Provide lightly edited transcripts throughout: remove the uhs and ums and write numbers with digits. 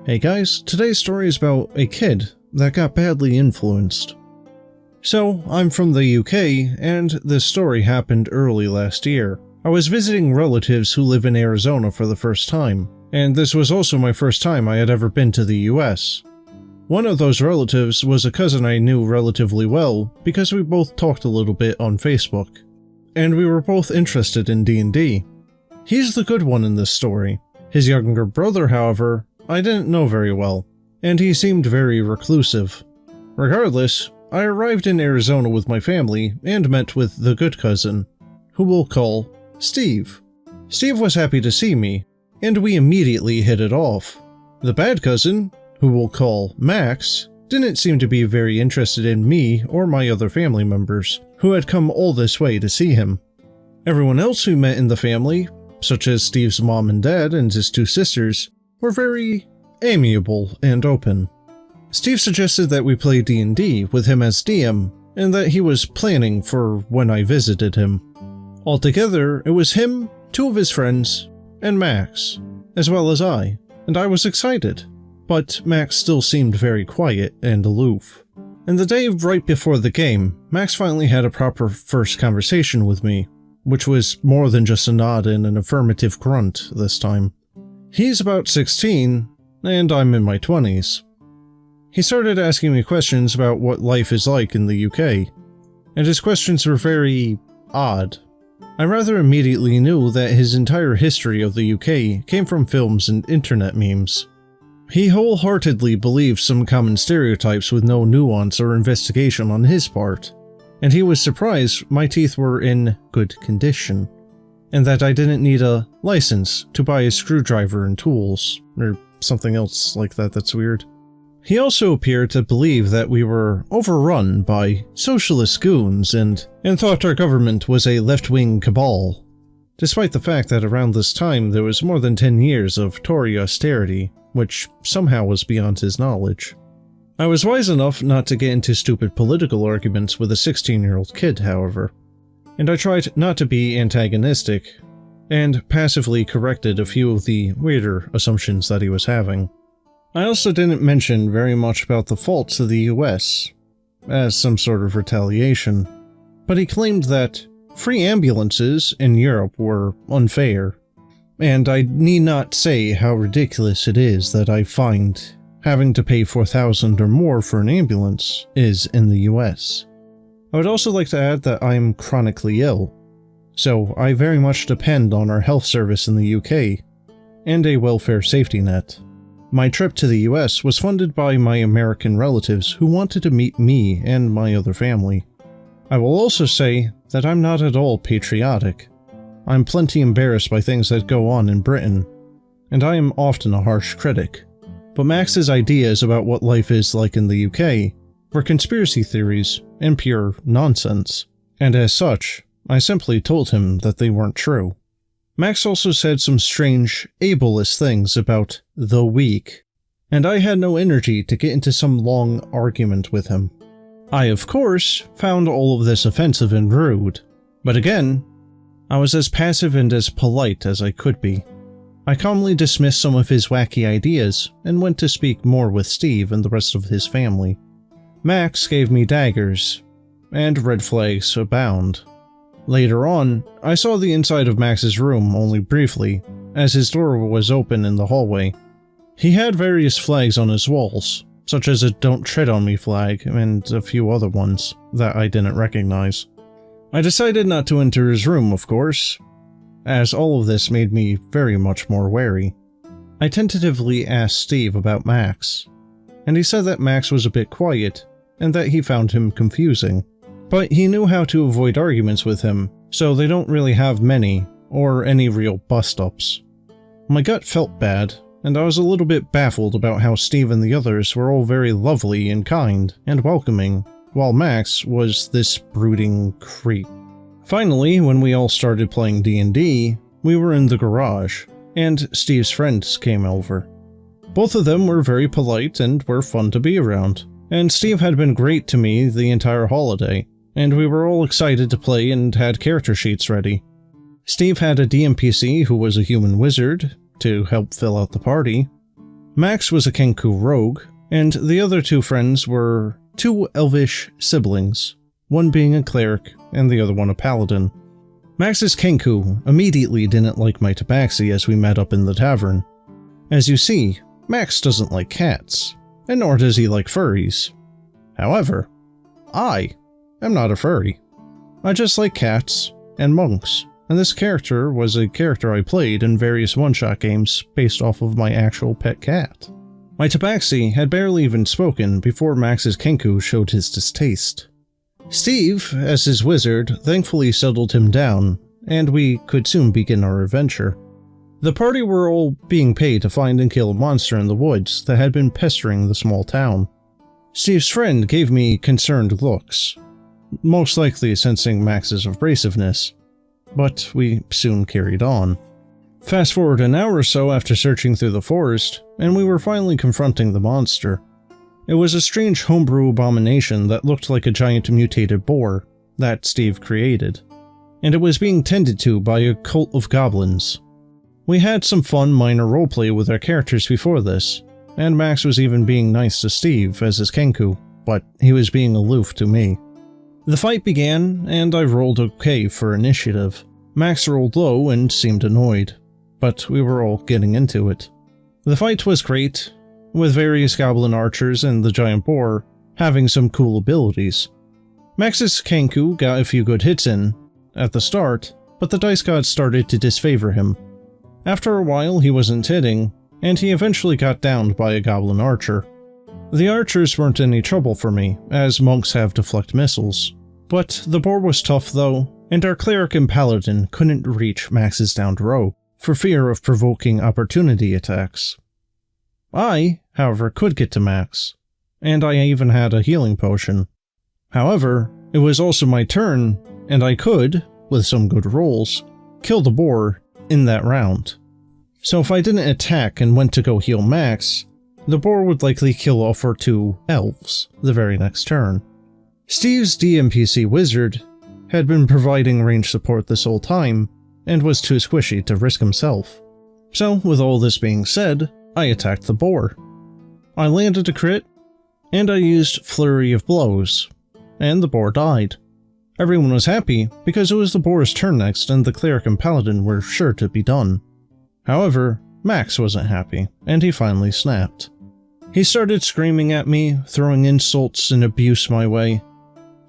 Hey guys, today's story is about a kid that got badly influenced. So, I'm from the UK, and this story happened early last year. I was visiting relatives who live in Arizona for the first time, and this was also my first time I had ever been to the US. One of those relatives was a cousin I knew relatively well because we both talked a little bit on Facebook, and we were both interested in D&D. He's the good one in this story. His younger brother, however, I didn't know very well, and he seemed very reclusive. Regardless, I arrived in Arizona with my family and met with the good cousin, who we'll call Steve. Steve was happy to see me, and we immediately hit it off. The bad cousin, who we'll call Max, didn't seem to be very interested in me or my other family members, who had come all this way to see him. Everyone else we met in the family, such as Steve's mom and dad and his two sisters, were very amiable and open. Steve suggested that we play D&D with him as DM, and that he was planning for when I visited him. Altogether, it was him, two of his friends, and Max, as well as I, and I was excited. But Max still seemed very quiet and aloof. And the day right before the game, Max finally had a proper first conversation with me, which was more than just a nod and an affirmative grunt this time. He's about 16, and I'm in my 20s. He started asking me questions about what life is like in the UK, and his questions were very odd. I rather immediately knew that his entire history of the UK came from films and internet memes. He wholeheartedly believed some common stereotypes with no nuance or investigation on his part, and he was surprised my teeth were in good condition, and that I didn't need a license to buy a screwdriver and tools, or something else like that that's weird. He also appeared to believe that we were overrun by socialist goons and thought our government was a left-wing cabal, despite the fact that around this time there was more than 10 years of Tory austerity, which somehow was beyond his knowledge. I was wise enough not to get into stupid political arguments with a 16-year-old kid, however, and I tried not to be antagonistic, and passively corrected a few of the weirder assumptions that he was having. I also didn't mention very much about the faults of the US, as some sort of retaliation, but he claimed that free ambulances in Europe were unfair, and I need not say how ridiculous it is that I find having to pay $4,000 or more for an ambulance is in the US. I would also like to add that I am chronically ill, so I very much depend on our health service in the UK, and a welfare safety net. My trip to the US was funded by my American relatives who wanted to meet me and my other family. I will also say that I'm not at all patriotic. I'm plenty embarrassed by things that go on in Britain, and I am often a harsh critic. But Max's ideas about what life is like in the UK were conspiracy theories and pure nonsense, and as such, I simply told him that they weren't true. Max also said some strange, ableist things about the weak, and I had no energy to get into some long argument with him. I, of course, found all of this offensive and rude, but again, I was as passive and as polite as I could be. I calmly dismissed some of his wacky ideas and went to speak more with Steve and the rest of his family. Max gave me daggers, and red flags abound. Later on, I saw the inside of Max's room only briefly, as his door was open in the hallway. He had various flags on his walls, such as a "Don't Tread on Me" flag and a few other ones that I didn't recognize. I decided not to enter his room, of course, as all of this made me very much more wary. I tentatively asked Steve about Max, and he said that Max was a bit quiet, and that he found him confusing. But he knew how to avoid arguments with him, so they don't really have many, or any real bust-ups. My gut felt bad, and I was a little bit baffled about how Steve and the others were all very lovely and kind and welcoming, while Max was this brooding creep. Finally, when we all started playing D&D, we were in the garage, and Steve's friends came over. Both of them were very polite and were fun to be around, and Steve had been great to me the entire holiday, and we were all excited to play and had character sheets ready. Steve had a DMPC who was a human wizard to help fill out the party. Max was a Kenku rogue, and the other two friends were two elvish siblings, one being a cleric and the other one a paladin. Max's Kenku immediately didn't like my tabaxi as we met up in the tavern. As you see, Max doesn't like cats, and nor does he like furries. However, I am not a furry. I just like cats and monks, and this character was a character I played in various one-shot games based off of my actual pet cat. My tabaxi had barely even spoken before Max's Kenku showed his distaste. Steve, as his wizard, thankfully settled him down, and we could soon begin our adventure. The party were all being paid to find and kill a monster in the woods that had been pestering the small town. Steve's friend gave me concerned looks, most likely sensing Max's abrasiveness, but we soon carried on. Fast forward an hour or so after searching through the forest, and we were finally confronting the monster. It was a strange homebrew abomination that looked like a giant mutated boar that Steve created, and it was being tended to by a cult of goblins. We had some fun minor roleplay with our characters before this, and Max was even being nice to Steve as his Kenku, but he was being aloof to me. The fight began, and I rolled okay for initiative. Max rolled low and seemed annoyed, but we were all getting into it. The fight was great, with various goblin archers and the giant boar having some cool abilities. Max's Kenku got a few good hits in at the start, but the dice gods started to disfavor him. After a while he wasn't hitting, and he eventually got downed by a goblin archer. The archers weren't any trouble for me, as monks have deflect missiles. But the boar was tough though, and our cleric and paladin couldn't reach Max's downed rogue, for fear of provoking opportunity attacks. I, however, could get to Max, and I even had a healing potion. However, it was also my turn, and I could, with some good rolls, kill the boar in that round. So if I didn't attack and went to go heal Max, the boar would likely kill off our two elves the very next turn. Steve's DMPC wizard had been providing range support this whole time, and was too squishy to risk himself. So with all this being said, I attacked the boar. I landed a crit, and I used Flurry of Blows, and the boar died. Everyone was happy because it was the boar's turn next and the cleric and paladin were sure to be done. However, Max wasn't happy, and he finally snapped. He started screaming at me, throwing insults and abuse my way,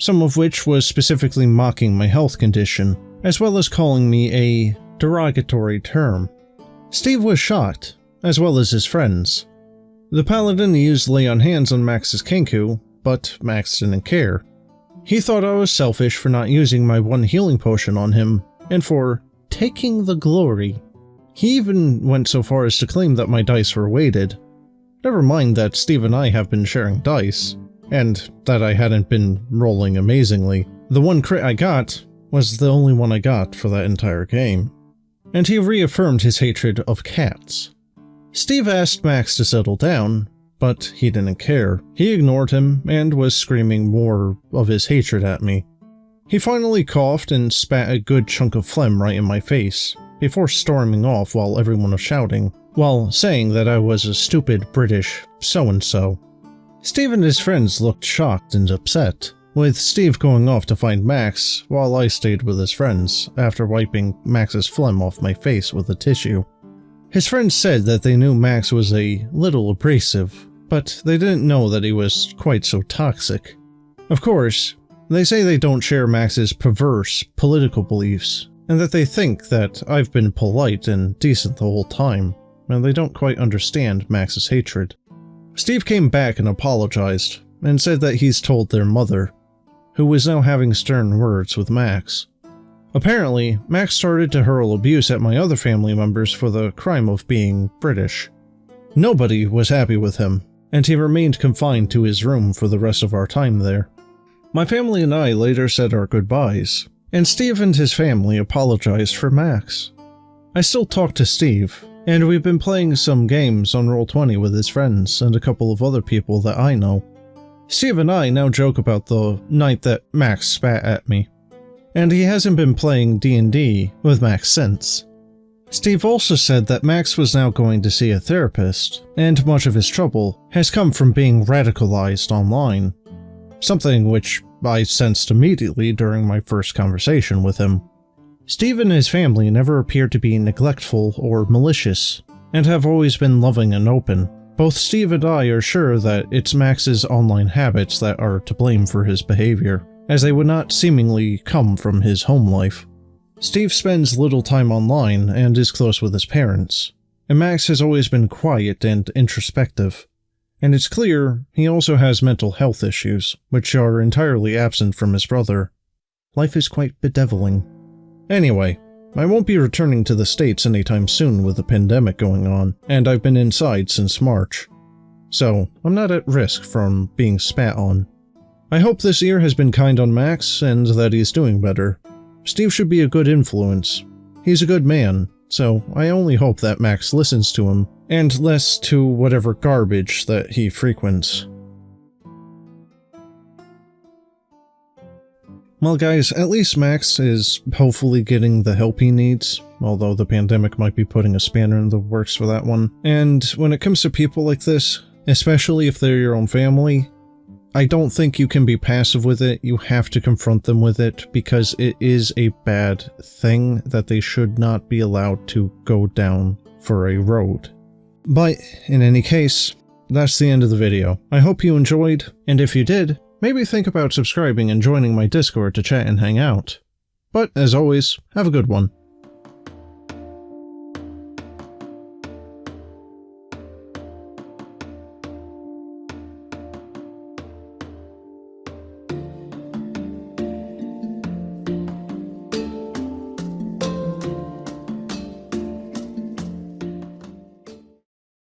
some of which was specifically mocking my health condition, as well as calling me a derogatory term. Steve was shocked, as well as his friends. The paladin used lay on hands on Max's Kenku, but Max didn't care. He thought I was selfish for not using my one healing potion on him, and for taking the glory. He even went so far as to claim that my dice were weighted. Never mind that Steve and I have been sharing dice, and that I hadn't been rolling amazingly. The one crit I got was the only one I got for that entire game. And he reaffirmed his hatred of cats. Steve asked Max to settle down, but he didn't care. He ignored him and was screaming more of his hatred at me. He finally coughed and spat a good chunk of phlegm right in my face, before storming off while everyone was shouting, while saying that I was a stupid British so-and-so. Steve and his friends looked shocked and upset, with Steve going off to find Max while I stayed with his friends after wiping Max's phlegm off my face with a tissue. His friends said that they knew Max was a little abrasive, but they didn't know that he was quite so toxic. Of course, they say they don't share Max's perverse political beliefs, and that they think that I've been polite and decent the whole time, and they don't quite understand Max's hatred. Steve came back and apologized, and said that he's told their mother, who was now having stern words with Max. Apparently, Max started to hurl abuse at my other family members for the crime of being British. Nobody was happy with him, and he remained confined to his room for the rest of our time there. My family and I later said our goodbyes, and Steve and his family apologized for Max. I still talk to Steve, and we've been playing some games on Roll20 with his friends and a couple of other people that I know. Steve and I now joke about the night that Max spat at me, and he hasn't been playing D&D with Max since. Steve also said that Max was now going to see a therapist, and much of his trouble has come from being radicalized online. Something which I sensed immediately during my first conversation with him. Steve and his family never appeared to be neglectful or malicious, and have always been loving and open. Both Steve and I are sure that it's Max's online habits that are to blame for his behavior, as they would not seemingly come from his home life. Steve spends little time online and is close with his parents, and Max has always been quiet and introspective. And it's clear he also has mental health issues, which are entirely absent from his brother. Life is quite bedeviling. Anyway, I won't be returning to the States anytime soon with the pandemic going on, and I've been inside since March. So, I'm not at risk from being spat on. I hope this year has been kind on Max, and that he's doing better. Steve should be a good influence. He's a good man, so I only hope that Max listens to him, and less to whatever garbage that he frequents. Well guys, at least Max is hopefully getting the help he needs, although the pandemic might be putting a spanner in the works for that one. And when it comes to people like this, especially if they're your own family, I don't think you can be passive with it. You have to confront them with it, because it is a bad thing that they should not be allowed to go down for a road. But in any case, that's the end of the video. I hope you enjoyed, and if you did, maybe think about subscribing and joining my Discord to chat and hang out. But as always, have a good one.